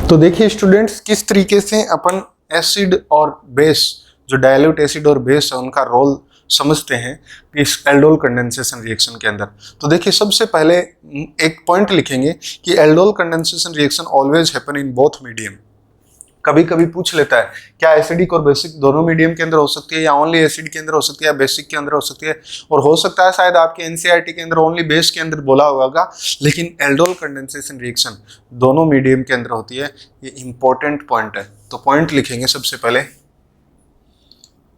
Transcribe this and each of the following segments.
तो देखिए स्टूडेंट्स, किस तरीके से अपन एसिड और बेस, जो डाइल्यूट एसिड और बेस है, उनका रोल समझते हैं इस एल्डोल कंडेंसेशन रिएक्शन के अंदर। तो देखिए सबसे पहले एक पॉइंट लिखेंगे कि aldol condensation reaction always happen in both medium. कभी कभी पूछ लेता है क्या एसिडिक और बेसिक दोनों मीडियम के अंदर हो सकती है, या ओनली एसिड के अंदर हो सकती है, या बेसिक के अंदर हो सकती है। और हो सकता है शायद आपके एनसीईआरटी के अंदर ओनली बेस के अंदर बोला होगा, लेकिन एल्डोल कंडेंसेशन रिएक्शन दोनों मीडियम के अंदर होती है। ये इंपॉर्टेंट पॉइंट है, तो पॉइंट लिखेंगे सबसे पहले,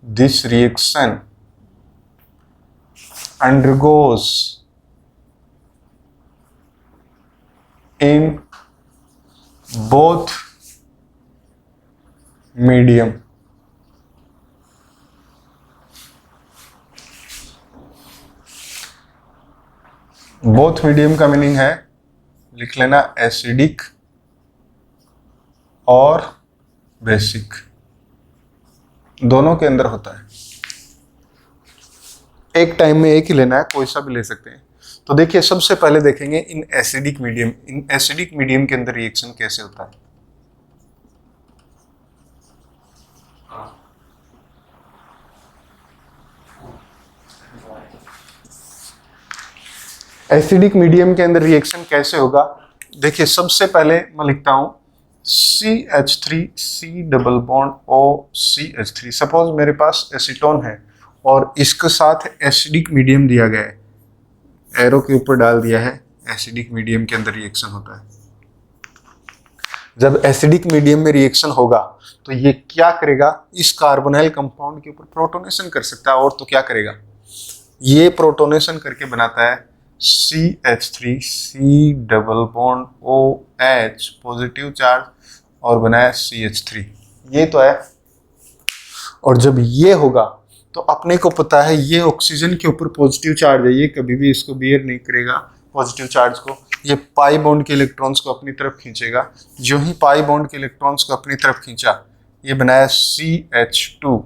this reaction undergoes in both medium। Both medium का मीनिंग है, लिख लेना, एसिडिक और बेसिक दोनों के अंदर होता है। एक टाइम में एक ही लेना है, कोई सा भी ले सकते हैं। तो देखिए सबसे पहले देखेंगे इन एसिडिक मीडियम के अंदर रिएक्शन कैसे होता है। एसिडिक मीडियम के अंदर रिएक्शन कैसे होगा, देखिए सबसे पहले मैं लिखता हूं CH3 C double bond OCH3। Suppose मेरे पास एसीटोन है और इसके साथ एसिडिक मीडियम दिया गया है, एरो के ऊपर डाल दिया है, एसिडिक मीडियम के अंदर रिएक्शन होता है। जब एसिडिक मीडियम में रिएक्शन होगा तो ये क्या करेगा, इस कार्बोनाइल कंपाउंड के ऊपर प्रोटोनेशन कर सकता है, और तो क्या करेगा, ये प्रोटोनेशन करके बनाता है CH3 C double bond OH positive charge, और बनाया CH3। ये तो है। और जब ये होगा तो अपने को पता है ये ऑक्सीजन के ऊपर पॉजिटिव चार्ज है, ये कभी भी इसको बियर नहीं करेगा पॉजिटिव चार्ज को। ये पाई बॉन्ड के इलेक्ट्रॉन्स को अपनी तरफ खींचेगा। जो ही पाई बॉन्ड के इलेक्ट्रॉन्स को अपनी तरफ खींचा, ये बनाया CH2।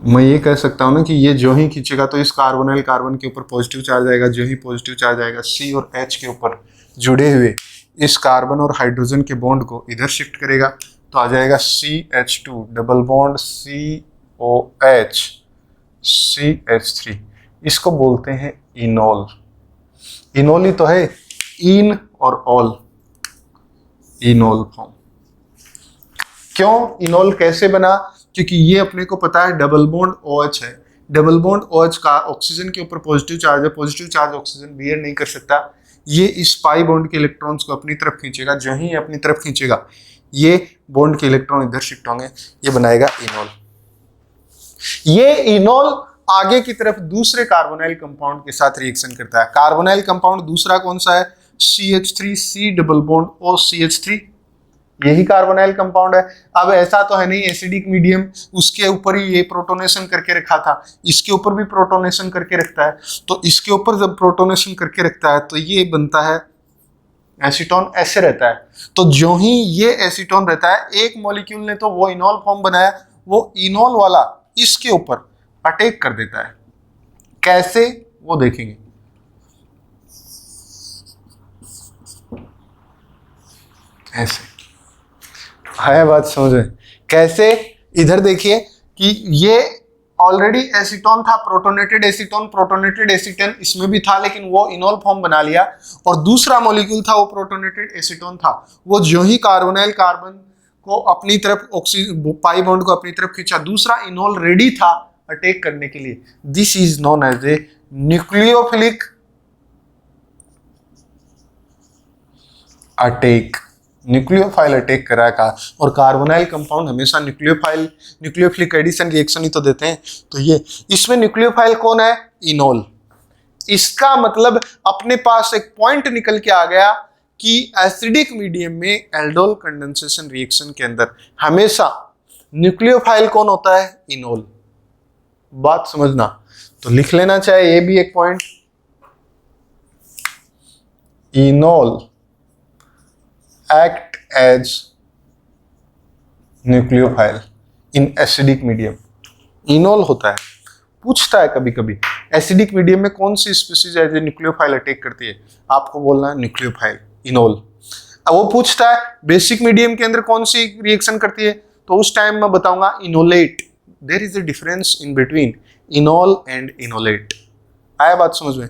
मैं ये कह सकता हूं ना कि ये जो ही खींचेगा तो इस कार्बोनाइल कार्बन के ऊपर पॉजिटिव चार्ज आएगा। जो ही पॉजिटिव चार्ज आएगा, C और H के ऊपर जुड़े हुए इस कार्बन और हाइड्रोजन के बॉन्ड को इधर शिफ्ट करेगा, तो आ जाएगा CH2 double bond COH CH3। इसको बोलते हैं इनोल। इनोल ही तो है, इन और ऑल, इनोल फॉर्म। क्यों इनोल कैसे बना, क्योंकि ये अपने को पता है डबल बॉन्ड OH है। डबल बॉन्ड OH का ऑक्सीजन के ऊपर पॉजिटिव चार्ज है, पॉजिटिव चार्ज ऑक्सीजन बियर नहीं कर सकता। ये इस पाई बॉन्ड के इलेक्ट्रॉन्स को अपनी तरफ खींचेगा। जो ही अपनी तरफ खींचेगा, ये बॉन्ड के इलेक्ट्रॉन इधर शिफ्ट होंगे, ये बनाएगा इनोल। ये इनोल आगे की तरफ दूसरे कार्बोनाइल कंपाउंड के साथ रिएक्शन करता है। कार्बोनाइल कंपाउंड दूसरा कौन सा है, CH3 C double bond OCH3, यही कार्बोनाइल कंपाउंड है। अब ऐसा तो है नहीं एसिडिक मीडियम उसके ऊपर ही ये प्रोटोनेशन करके रखा था, इसके ऊपर भी प्रोटोनेशन करके रखता है। तो इसके ऊपर जब प्रोटोनेशन करके रखता है तो ये बनता है एसीटोन, ऐसे रहता है। तो जो ही ये एसीटोन रहता है, एक मॉलिक्यूल ने तो वो इनोल फॉर्म बनाया, वो इनोल वाला इसके ऊपर अटैक कर देता है। कैसे, वो देखेंगे। ऐसे है, बात समझे कैसे। इधर देखिए कि ये ऑलरेडी एसीटोन था, प्रोटोनेटेड एसीटोन, प्रोटोनेटेड एसीटन इसमें भी था, लेकिन वो इनोल फॉर्म बना लिया। और दूसरा मॉलिक्यूल था, वो प्रोटोनेटेड एसीटोन था। वो जो ही कार्बोनाइल कार्बन को अपनी तरफ ऑक्सीजन पाई बॉन्ड को अपनी तरफ खींचा, दूसरा इनोल रेडी था अटैक करने के लिए। This is known as a nucleophilic attack. Nucleophile attack करा का, और कार्बोनाइल कंपाउंड हमेशा न्यूक्लियोफिलिक एडिशन रिएक्शन ही तो देते हैं। तो ये इसमें न्यूक्लियोफाइल कौन है, इनोल। इसका मतलब अपने पास एक पॉइंट निकल के आ गया कि एसिडिक मीडियम में एल्डोल कंडेंसेशन रिएक्शन के अंदर हमेशा न्यूक्लियोफाइल कौन होता है, इनोल। बात समझना, तो लिख लेना चाहे ये भी एक point, enol act as nucleophile in acidic medium। Enol होता है, पूछता है कभी कभी एसिडिक मीडियम में कौन सी स्पीसीज है जो न्यूक्लियोफाइल अटैक करती है? आपको बोलना है न्यूक्लियोफाइल, इनोल। अब वो पूछता है बेसिक मीडियम के अंदर कौन सी रिएक्शन करती है, तो उस टाइम मैं बताऊंगा enolate. There is a difference in between enol and enolate. आया बात समझ में?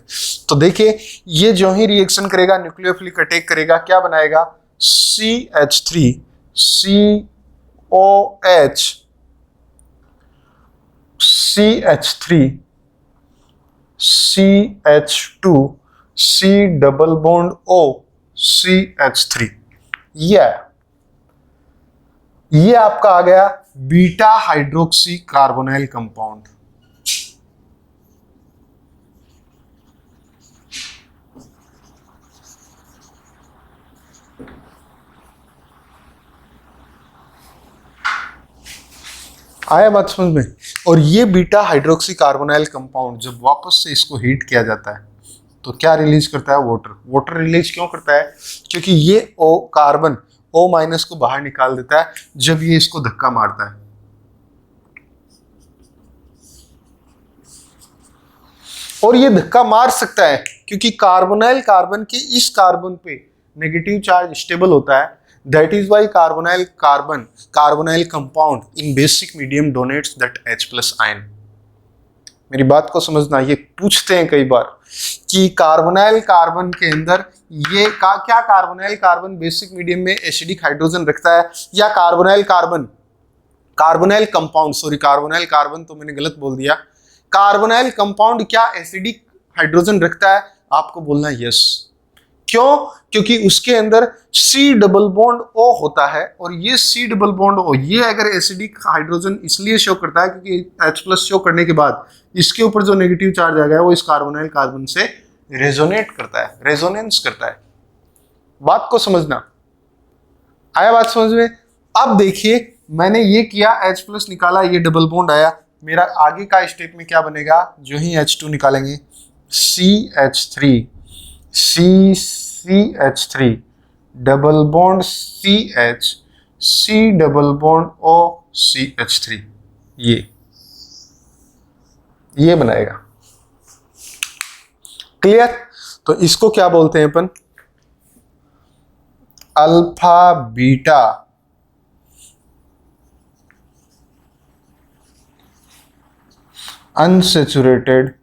तो देखिए ये जो ही रिएक्शन करेगा न्यूक्लियोफिलिक अटैक करेगा, क्या बनाएगा? CH3 COH CH3 CH2 C double bond O CH3। ये आपका आ गया बीटा हाइड्रोक्सी कार्बोनाइल कंपाउंड। आया बात समझ में? और ये बीटा हाइड्रोक्सी कार्बोनाइल कंपाउंड जब वापस से इसको हीट किया जाता है तो क्या रिलीज करता है? वाटर रिलीज क्यों करता है? क्योंकि ये O कार्बन O माइनस को बाहर निकाल देता है जब ये इसको धक्का मारता है। और ये धक्का मार सकता है क्योंकि कार्बोनाइल कार्बन के इस कार्बन पे नेगेटिव चार्ज स्टेबल होता है। That is why carbonyl compound in basic medium donates that H+ ion. मेरी बात को समझना, ये पूछते हैं कई बार कि कार्बोनाइल कार्बन के अंदर ये क्या कार्बोनाइल कार्बन बेसिक मीडियम में एसिडिक हाइड्रोजन रखता है, या कार्बोनाइल कार्बन तो मैंने गलत बोल दिया। कार्बोनाइल कंपाउंड क्या एसिडिक हाइड्रोजन रखता है? आपको बोलना यस। क्यों? क्योंकि उसके अंदर C डबल बॉन्ड O होता है, और ये C डबल बॉन्ड O ये अगर एसिडिक हाइड्रोजन इसलिए शो करता है क्योंकि H+ शो करने के बाद इसके ऊपर जो नेगेटिव चार्ज आ गया है वो इस कार्बोनाइल कार्बन से रेजोनेट करता है, रेजोनेंस करता है। बात को समझना, आया बात समझ में? अब देखिए मैंने ये किया, H+ निकाला, ये डबल बॉन्ड आया, मेरा आगे का स्टेप में क्या बनेगा? जो ही H2 निकालेंगे CH3 CH3 double bond CH C double bond O CH3, ये बनाएगा। क्लियर? तो इसको क्या बोलते हैं अपन? Alpha beta unsaturated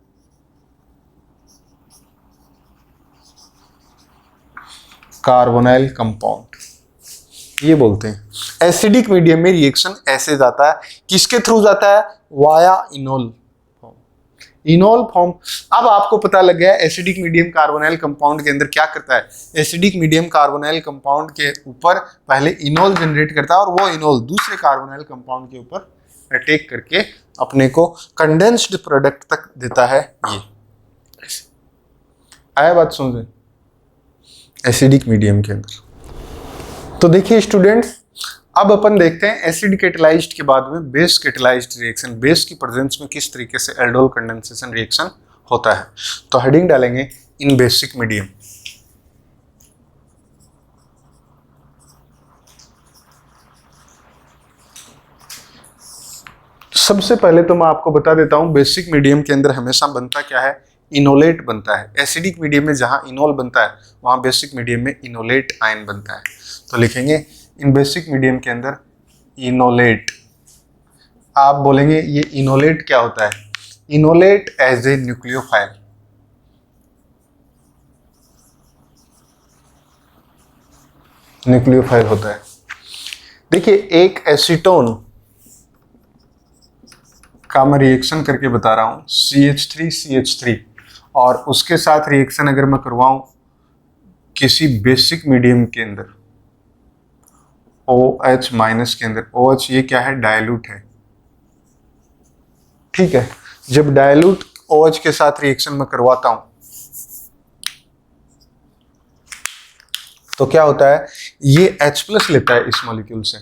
carbonyl compound, ये बोलते हैं। एसिडिक मीडियम में रिएक्शन ऐसे जाता है, किसके थ्रू जाता है? Via enol form. अब आपको पता लग गया एसिडिक मीडियम कार्बोनाइल कंपाउंड के अंदर क्या करता है। एसिडिक मीडियम कार्बोनाइल कंपाउंड के ऊपर पहले इनोल जनरेट करता है, और वो इनोल दूसरे कार्बोनाइल कंपाउंड के ऊपर अटैक करके अपने को कंडेंस्ड प्रोडक्ट तक देता है। ये आया बात समझे? एसिडिक मीडियम के अंदर। तो देखिए स्टूडेंट्स, अब अपन देखते हैं एसिड कैटालाइज्ड के बाद में बेस कैटालाइज्ड रिएक्शन, बेस की प्रेजेंस में किस तरीके से एल्डोल कंडेंसेशन रिएक्शन होता है। तो हेडिंग डालेंगे इन बेसिक मीडियम। सबसे पहले तो मैं आपको बता देता हूं बेसिक मीडियम के अंदर हमेशा बनता क्या है? इनोलेट बनता है। एसिडिक मीडियम में जहां इनोल बनता है वहां बेसिक मीडियम में इनोलेट आयन बनता है। तो लिखेंगे इन बेसिक मीडियम के अंदर इनोलेट। आप बोलेंगे ये इनोलेट क्या होता है? Enolate as a nucleophile. Nucleophile होता है। देखिए एक एसीटोन का मैं रिएक्शन करके बता रहा हूं, CH3 और उसके साथ रिएक्शन अगर मैं करवाऊं किसी बेसिक मीडियम के अंदर OH माइनस के अंदर, OH ये क्या है? डायलूट है, ठीक है। जब डायलूट OH के साथ रिएक्शन में करवाता हूं तो क्या होता है? ये H+ लेता है इस मॉलिक्यूल से,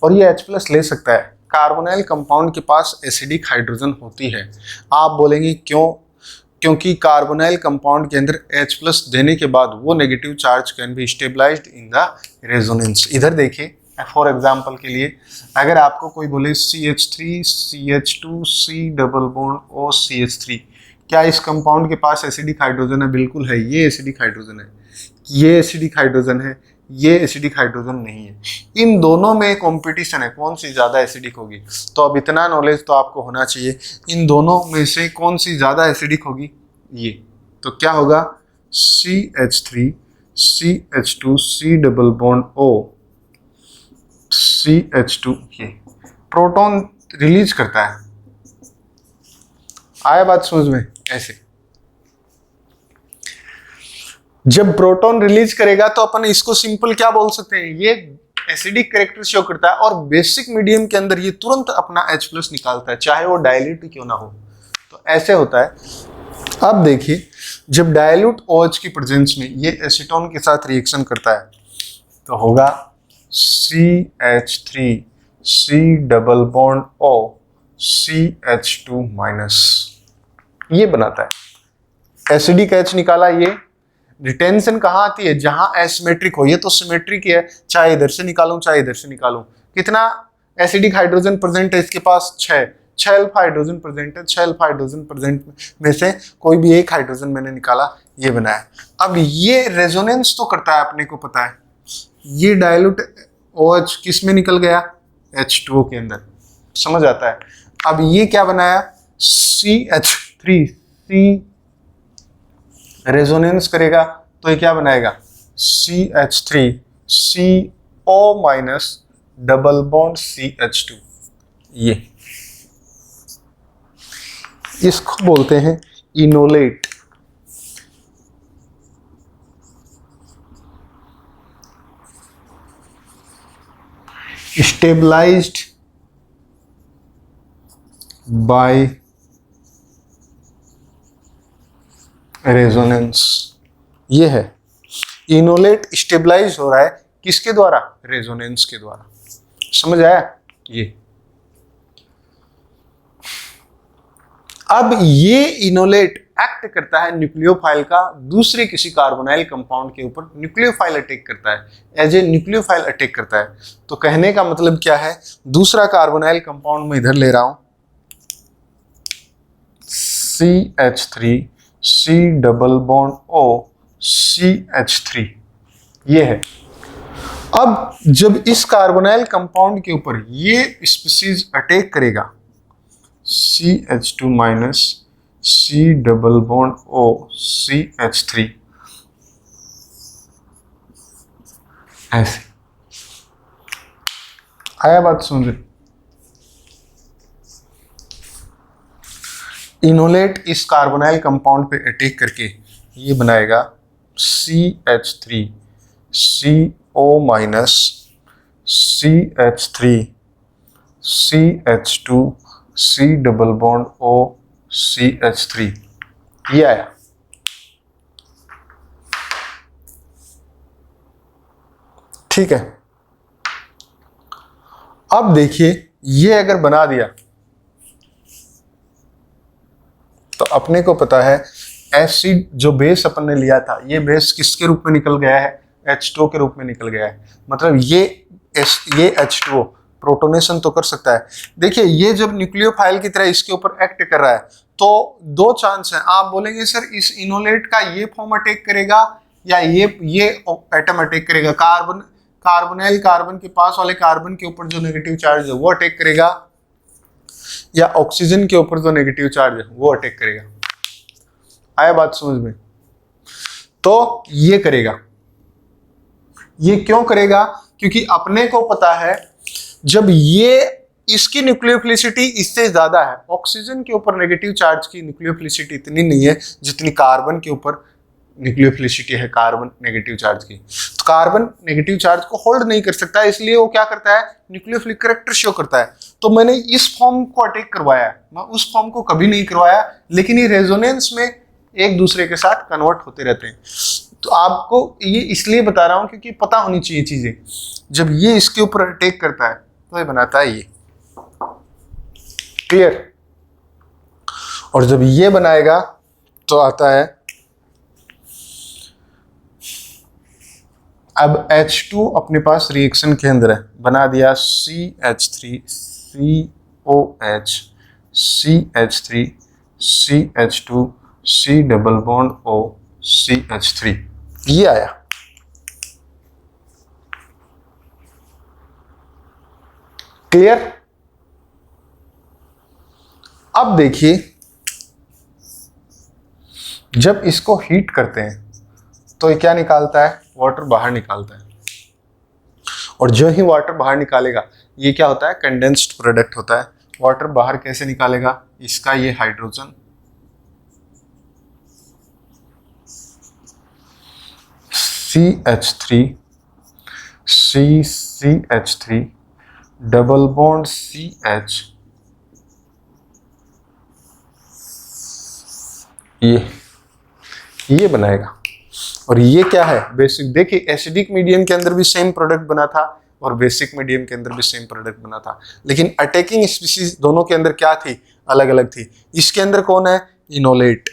और ये H+ ले सकता है। कार्बोनाइल कंपाउंड के पास एसिडिक हाइड्रोजन होती है। आप बोलेंगे क्यों? क्योंकि कार्बोनाइल कंपाउंड के अंदर H+ देने के बाद वो negative charge can be stabilized in the resonance. इधर देखिए फॉर एग्जांपल के लिए अगर आपको कोई बोले CH3 CH2 C double bond O CH3, क्या इस कंपाउंड के पास एसिडिक हाइड्रोजन है? बिल्कुल है, ये एसिडिक हाइड्रोजन है, ये एसिडिक हाइड्रोजन है, ये एसिडिक हाइड्रोजन नहीं है। इन दोनों में कंपटीशन है, कौन सी ज्यादा एसिडिक होगी। तो अब इतना नॉलेज तो आपको होना चाहिए, इन दोनों में से कौन सी ज्यादा एसिडिक होगी, ये। तो क्या होगा, CH3 CH2 C double bond O CH2, ये प्रोटॉन रिलीज करता है। आया बात समझ में? ऐसे जब प्रोटॉन रिलीज करेगा तो अपन इसको सिंपल क्या बोल सकते हैं, ये एसिडिक कैरेक्टर शो करता है और बेसिक मीडियम के अंदर ये तुरंत अपना H+ निकालता है, चाहे वो डायल्यूट क्यों ना हो। तो ऐसे होता है। अब देखिए, जब डायल्यूट OH की प्रेजेंस में ये एसीटोन के साथ रिएक्शन करता है तो होगा CH3 C double bond O CH2 minus, ये बनाता है। एसिडिक H निकाला, ये रिटेंशन कहाँ आती है, जहां एसिमेट्रिक हो। ये तो सिमेट्रिक है, चाहे इधर से निकालूं चाहे इधर से निकालूं। कितना एसिडिक हाइड्रोजन प्रेजेंट है इसके पास, 6 अल्फा हाइड्रोजन प्रेजेंट है। 6 अल्फा हाइड्रोजन प्रेजेंट में से कोई भी एक हाइड्रोजन मैंने निकाला, ये बनाया। अब ये रेजोनेंस तो करता है, अपने को पता है। ये डायल्यूट OH किस में निकल गया, H2O के अंदर, समझ आता है। अब ये क्या बनाया, CH3 C रेजोनेंस करेगा तो ये क्या बनाएगा, CH3 CO minus double bond CH2, ये इसको बोलते हैं इनोलेट। स्टेबलाइज्ड बाय रेजोनेंस, ये है इनोलेट। स्टेबलाइज हो रहा है किसके द्वारा, रेजोनेंस के द्वारा। समझ आया? ये अब ये इनोलेट एक्ट करता है न्यूक्लियोफाइल का दूसरे किसी कार्बोनाइल कंपाउंड के ऊपर, न्यूक्लियोफाइल अटैक करता है, एज ए न्यूक्लियोफाइल अटैक करता है। तो कहने का मतलब क्या है, दूसरा कार्बोनाइल कंपाउंड में इधर ले रहा हूं, CH3 C double bond O CH3, ये है। अब जब इस कार्बोनाइल कंपाउंड के ऊपर ये स्पीशीज अटैक करेगा, CH2 minus C double bond O CH3, ऐसे। आया बात समझे? इनोलेट इस कार्बोनाइल कंपाउंड पे अटैक करके ये बनाएगा CH3 CO minus CH3 CH2 C double bond O CH3, ये आया। ठीक है। अब देखिए, ये अगर बना दिया तो अपने को पता है एसिड जो बेस अपन ने लिया था, ये बेस किसके रूप में निकल गया है, H2O के रूप में निकल गया है। मतलब ये H2O प्रोटोनेशन तो कर सकता है। देखिए, ये जब न्यूक्लियोफाइल की तरह इसके ऊपर एक्ट कर रहा है तो दो चांस है। आप बोलेंगे सर इस इनोलेट का ये फॉर्म अटैक करेगा या ये एटम अटैक करेगा, कार्बोनाइल कार्बन के पास वाले कार्बन के ऊपर जो नेगेटिव चार्ज है वो अटैक करेगा, या ऑक्सीजन के ऊपर जो नेगेटिव चार्ज है वो अटैक करेगा। आया बात समझ में? तो ये करेगा। ये क्यों करेगा? क्योंकि अपने को पता है जब ये इसकी न्यूक्लियोफिलिसिटी इससे ज्यादा है, ऑक्सीजन के ऊपर नेगेटिव चार्ज की न्यूक्लियोफिलिसिटी इतनी नहीं है जितनी कार्बन के ऊपर न्यूक्लियोफिलिसिटी है कार्बन नेगेटिव चार्ज की। तो कार्बन नेगेटिव चार्ज को होल्ड नहीं कर सकता, इसलिए वो क्या करता है, न्यूक्लियोफिलिक कैरेक्टर शो करता है। तो मैंने इस फॉर्म को अटैक करवाया, मैं उस फॉर्म को कभी नहीं करवाया, लेकिन ये रेजोनेंस में एक दूसरे के साथ कन्वर्ट होते रहते हैं। तो आपको ये इसलिए बता रहा हूं क्योंकि पता होनी चाहिए चीजें। जब ये इसके ऊपर अटैक करता है तो ये बनाता है ये, क्लियर। और जब ये बनाएगा तो आता है, अब H2 अपने पास रिएक्शन के अंदर है, बना दिया CH3 COH CH3 CH2 C double bond O CH3, ये आया। क्लियर? अब देखिए, जब इसको हीट करते हैं तो ये क्या निकालता है? वाटर बाहर निकालता है, और जो ही वाटर बाहर निकालेगा ये क्या होता है? कंडेंस्ड प्रोडक्ट होता है। वाटर बाहर कैसे निकालेगा? इसका ये hydrogen CH3 CH3 double bond CH, ये बनाएगा। और ये क्या है? बेसिक। देखिए एसिडिक मीडियम के अंदर भी सेम प्रोडक्ट बना था और बेसिक मीडियम के अंदर भी सेम प्रोडक्ट बना था, लेकिन अटैकिंग स्पीशीज दोनों के अंदर क्या थी? अलग अलग थी। इसके अंदर कौन है? इनोलेट।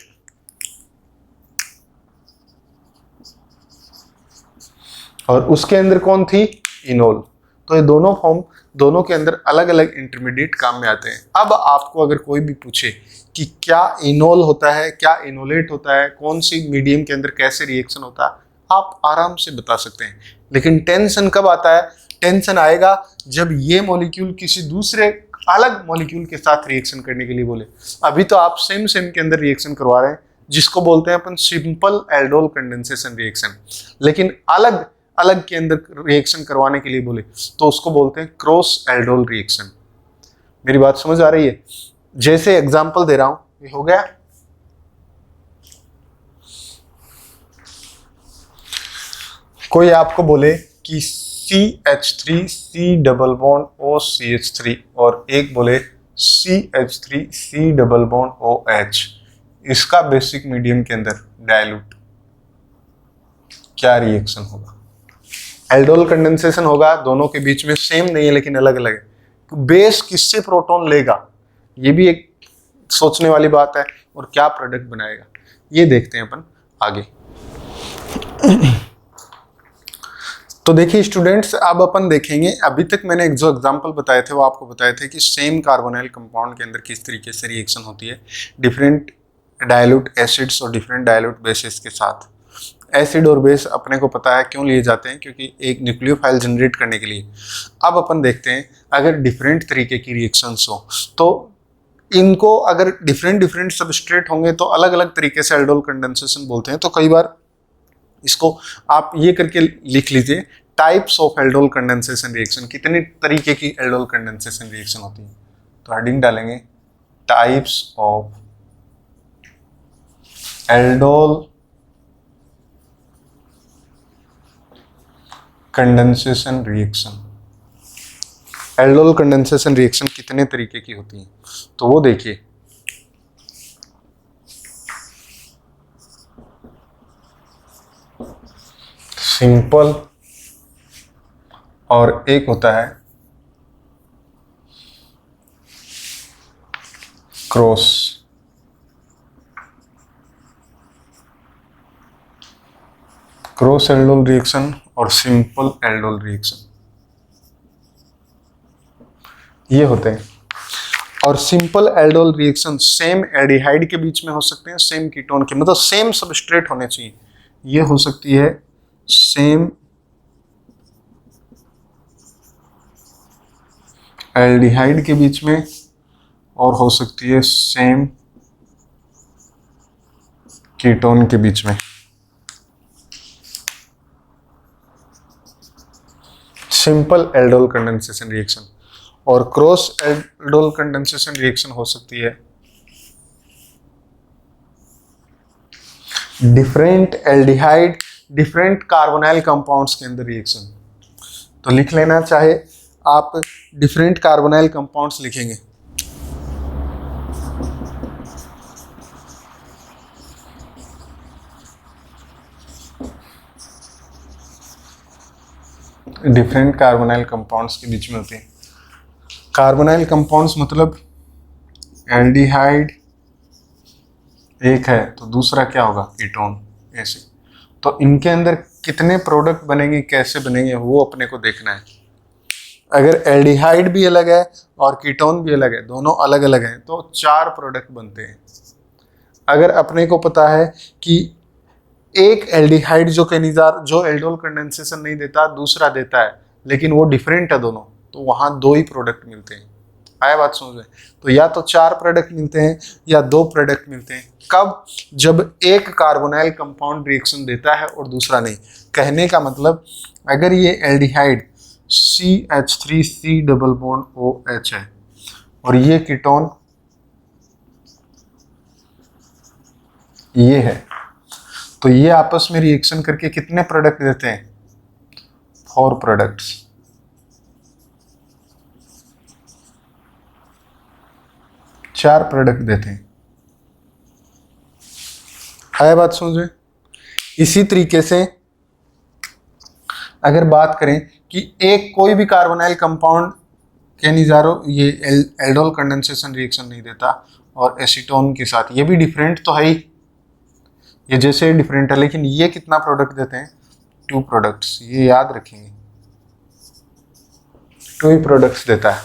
और उसके अंदर कौन थी? इनोल। तो ये दोनों फॉर्म, दोनों के अंदर अलग अलग इंटरमीडिएट काम में आते हैं। अब आपको अगर कोई भी पूछे कि क्या इनोल होता है, क्या इनोलेट होता है, कौन सी मीडियम के अंदर कैसे रिएक्शन होता है, आप आराम से बता सकते हैं। लेकिन टेंशन कब आता है? टेंशन आएगा जब ये मॉलिक्यूल किसी दूसरे अलग मॉलिक्यूल के साथ रिएक्शन करने के लिए बोले। अभी तो आप सेम के अंदर रिएक्शन करवा रहे हैं, जिसको बोलते हैं अपन सिंपल एल्डोल कंडेंसेशन रिएक्शन, लेकिन अलग अलग के अंदर रिएक्शन करवाने के लिए बोले तो उसको बोलते हैं क्रॉस एल्डोल रिएक्शन। मेरी बात समझ आ रही है? जैसे एग्जांपल दे रहा हूं, ये हो गया। कोई आपको बोले कि CH3 C double bond O CH3 और एक बोले CH3 C double bond OH, इसका बेसिक मीडियम के अंदर डाइल्यूट, क्या रिएक्शन होगा? एल्डोल कंडेंसेशन होगा। दोनों के बीच में सेम नहीं है लेकिन अलग अलग है। बेस किससे प्रोटॉन लेगा, ये भी एक सोचने वाली बात है। और क्या प्रोडक्ट बनाएगा, ये देखते हैं अपन आगे। तो देखिए स्टूडेंट्स, अब अपन देखेंगे, अभी तक मैंने जो एग्जांपल बताए थे वो आपको बताए थे कि सेम कार्बोनाइल कंपाउंड के अंदर किस तरीके से रिएक्शन होती है डिफरेंट डाइल्यूट एसिड्स और डिफरेंट डाइल्यूट बेसिस के साथ। एसिड और बेस अपने को पता है क्यों लिए जाते हैं, क्योंकि एक न्यूक्लियोफाइल जनरेट करने के लिए। अब अपन देखते हैं, अगर डिफरेंट तरीके की रिएक्शंस हो तो इनको, अगर डिफरेंट सबस्ट्रेट होंगे तो अलग अलग तरीके से एल्डोल कंडेंसेशन बोलते हैं। तो कई बार इसको आप ये करके लिख लीजिए, types of aldol condensation reaction. कितने तरीके की एल्डोल कंडेंसेशन रिएक्शन होती है? तो हेडिंग डालेंगे types of aldol condensation reaction. Aldol condensation reaction कितने तरीके की होती हैं? तो वो देखिए, सिंपल और एक होता है क्रॉस। क्रॉस एल्डोल रिएक्शन और सिंपल एल्डोल रिएक्शन, ये होते हैं। और simple aldol reaction same aldehyde के बीच में हो सकते हैं, सेम कीटोन के, मतलब सेम सबस्ट्रेट होने चाहिए। ये हो सकती है सेम एल्डिहाइड के बीच में और हो सकती है सेम कीटोन के बीच में। Simple aldol condensation reaction. और क्रॉस एल्डोल कंडेंसेशन रिएक्शन हो सकती है different aldehyde different carbonyl compounds के अंदर रिएक्शन। तो लिख लेना, चाहे आप डिफरेंट कार्बोनाइल कंपाउंड्स लिखेंगे, डिफरेंट कार्बोनाइल कंपाउंड्स के बीच में होते हैं। कार्बोनाइल कंपाउंड्स मतलब एल्डिहाइड एक है तो दूसरा क्या होगा? कीटोन। ऐसे तो इनके अंदर कितने प्रोडक्ट बनेंगे, कैसे बनेंगे, वो अपने को देखना है। अगर एल्डिहाइड भी अलग है और कीटोन भी अलग है, दोनों अलग अलग हैं, तो 4 प्रोडक्ट बनते हैं। अगर अपने को पता है कि एक एल्डिहाइड जो एल्डोल कंडेंसेशन नहीं देता, दूसरा देता है, लेकिन वो डिफरेंट है दोनों, तो वहां 2 ही प्रोडक्ट मिलते हैं। आया बात समझ में? तो या तो 4 प्रोडक्ट मिलते हैं या 2 प्रोडक्ट मिलते हैं। कब? जब एक कार्बोनाइल कंपाउंड रिएक्शन देता है और दूसरा नहीं। कहने का मतलब, अगर ये aldehyde CH3C double bond OH है और ये कीटोन ये है, तो ये आपस में रिएक्शन करके कितने प्रोडक्ट देते हैं? 4 प्रोडक्ट्स। चार प्रोडक्ट देते हैं। है बात समझ में? इसी तरीके से अगर बात करें कि एक कोई भी कार्बोनाइल कंपाउंड कैनिजारो ये एल्डोल कंडेंसेशन रिएक्शन नहीं देता और एसीटोन के साथ, ये भी डिफरेंट तो है ही, ये जैसे डिफरेंट है, लेकिन ये कितना प्रोडक्ट देते हैं? 2 प्रोडक्ट्स। ये याद रखेंगे, 2 ही प्रोडक्ट्स देता है।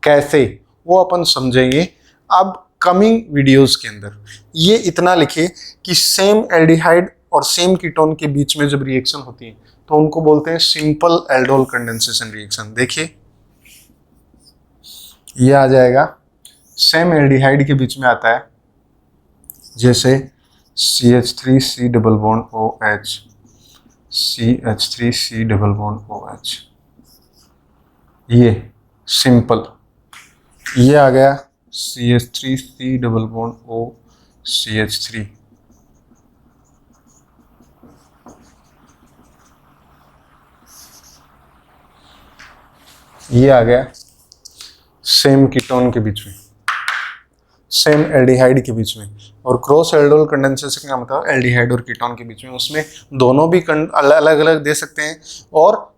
कैसे, वो अपन समझेंगे अब कमिंग वीडियोस के अंदर। ये इतना लिखे कि सेम एल्डिहाइड और सेम कीटोन के बीच में जब रिएक्शन होती है तो उनको बोलते हैं सिंपल एल्डोल कंडेंसेशन रिएक्शन। देखिए ये आ जाएगा, सेम एल्डिहाइड के बीच में आता है, जैसे CH3C double bond OH, CH3C double bond OH, ये सिंपल। ये आ गया CH3C double bond O CH3, ये आ गया सेम कीटोन के बीच में, सेम एल्डिहाइड के बीच में। और क्रॉस एल्डोल कंडेंसेशन का मतलब एल्डिहाइड और कीटोन के बीच में, उसमें दोनों भी अलग अलग दे सकते हैं और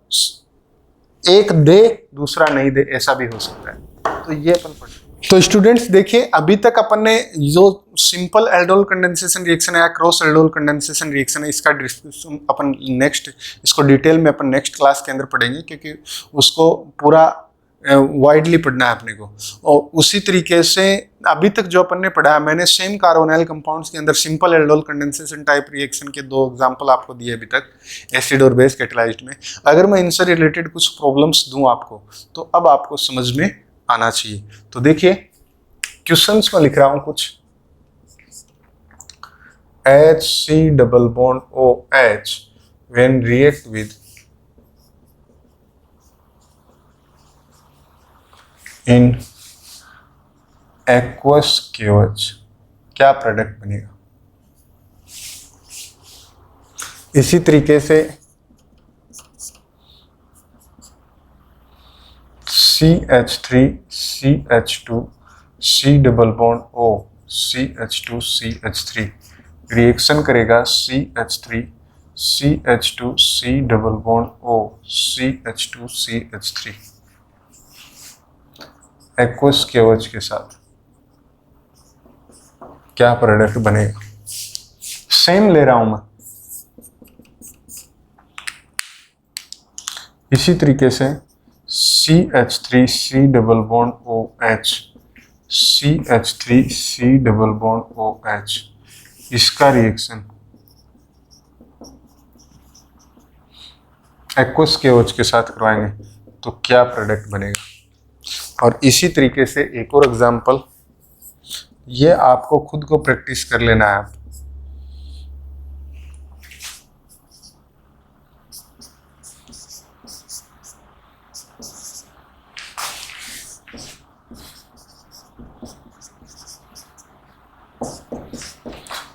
एक दे दूसरा नहीं दे, ऐसा भी हो सकता है। तो ये अपन पढ़। तो स्टूडेंट्स देखिए, अभी तक अपन ने जो सिंपल एल्डोल कंडेंसेशन रिएक्शन है या क्रॉस एल्डोल कंडेंसेशन रिएक्शन है, इसका डिस्कशन अपन नेक्स्ट, इसको डिटेल में अपन नेक्स्ट क्लास के अंदर पढ़ेंगे, क्योंकि उसको पूरा वाइडली पढ़ना है अपने को। और उसी तरीके से अभी तक जो अपन ने पढ़ा है, मैंने सेम कार्बोनाइल कंपाउंड्स के अंदर simple aldol condensation type reaction के 2 एग्जांपल आपको दिए अभी तक, एसिड और बेस कैटालाइज्ड में। अगर मैं इनसे रिलेटेड कुछ प्रॉब्लम्स दूं आपको, तो अब आपको समझ में आना चाहिए। तो देखिए क्वेश्चंस में लिख रहा हूं कुछ। HC double bond OH when react with in aqueous KOH, क्या प्रोडक्ट बनेगा? इसी तरीके से CH3CH2 C double bond O CH2CH3 reaction करेगा CH3CH2 C double bond O CH2CH3 aqueous KOH के साथ। क्या प्रोडक्ट बनेगा? सेम ले रहा हूं मैं। इसी तरीके से CH3C double bond OH CH3C double bond OH, इसका रिएक्शन एक्वस KOH के साथ करवाएंगे तो क्या प्रोडक्ट बनेगा? और इसी तरीके से एक और एग्जांपल, ये आपको खुद को प्रैक्टिस कर लेना है।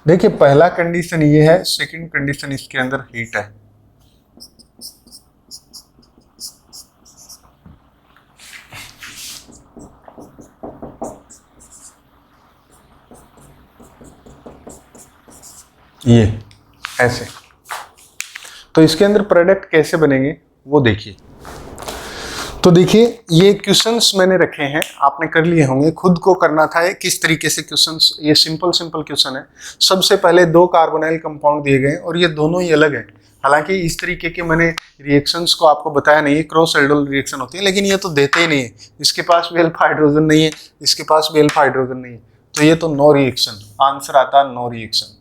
देखिए पहला कंडीशन ये है, सेकंड कंडीशन इसके अंदर हीट है। ये ऐसे, तो इसके अंदर प्रोडक्ट कैसे बनेंगे वो देखिए। तो देखिए ये क्वेश्चंस मैंने रखे हैं, आपने कर लिए होंगे, खुद को करना था किस तरीके से क्वेश्चंस। ये सिंपल क्वेश्चन है। सबसे पहले 2 कार्बोनाइल कंपाउंड दिए गए और ये दोनों ही अलग हैं। हालांकि इस तरीके के मैंने रिएक्शंस को आपको बताया नहीं है, क्रॉस एल्डोल रिएक्शन होती है, लेकिन ये तो देते ही नहीं है। इसके पास भी अल्फा हाइड्रोजन नहीं है, इसके पास भी अल्फा हाइड्रोजन नहीं है, तो ये तो नो रिएक्शन, आंसर आता नो रिएक्शन।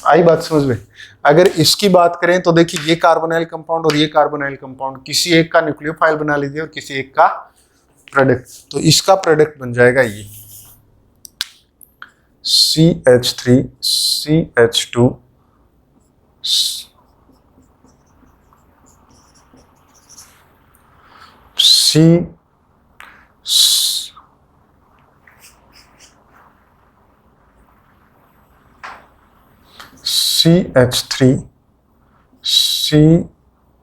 आई बात समझ में? अगर इसकी बात करें तो देखिए ये कार्बोनाइल कंपाउंड और ये कार्बोनाइल कंपाउंड, किसी एक का न्यूक्लियोफाइल बना लीजिए और किसी एक का प्रोडक्ट, तो इसका प्रोडक्ट बन जाएगा ये CH3 CH2 CH3 C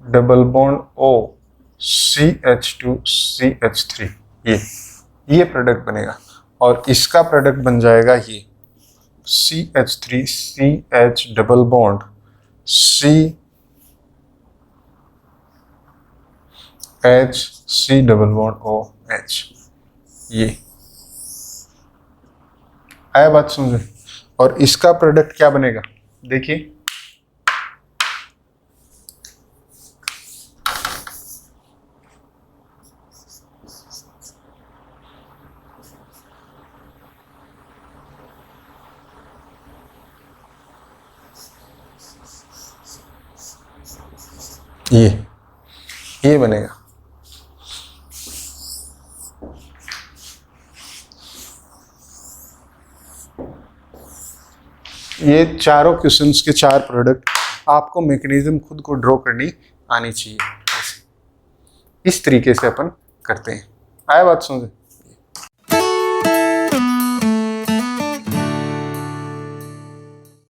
double bond O CH2 CH3, ये प्रोडक्ट बनेगा। और इसका प्रोडक्ट बन जाएगा ये CH3 CH double bond C double bond OH। ये आया बात समझे? और इसका प्रोडक्ट क्या बनेगा देखिए, ये बनेगा। ये चारों क्वेश्चंस के 4 प्रोडक्ट, आपको मैकेनिज्म खुद को ड्रॉ करनी आनी चाहिए। इस तरीके से अपन करते हैं। आया बात समझे?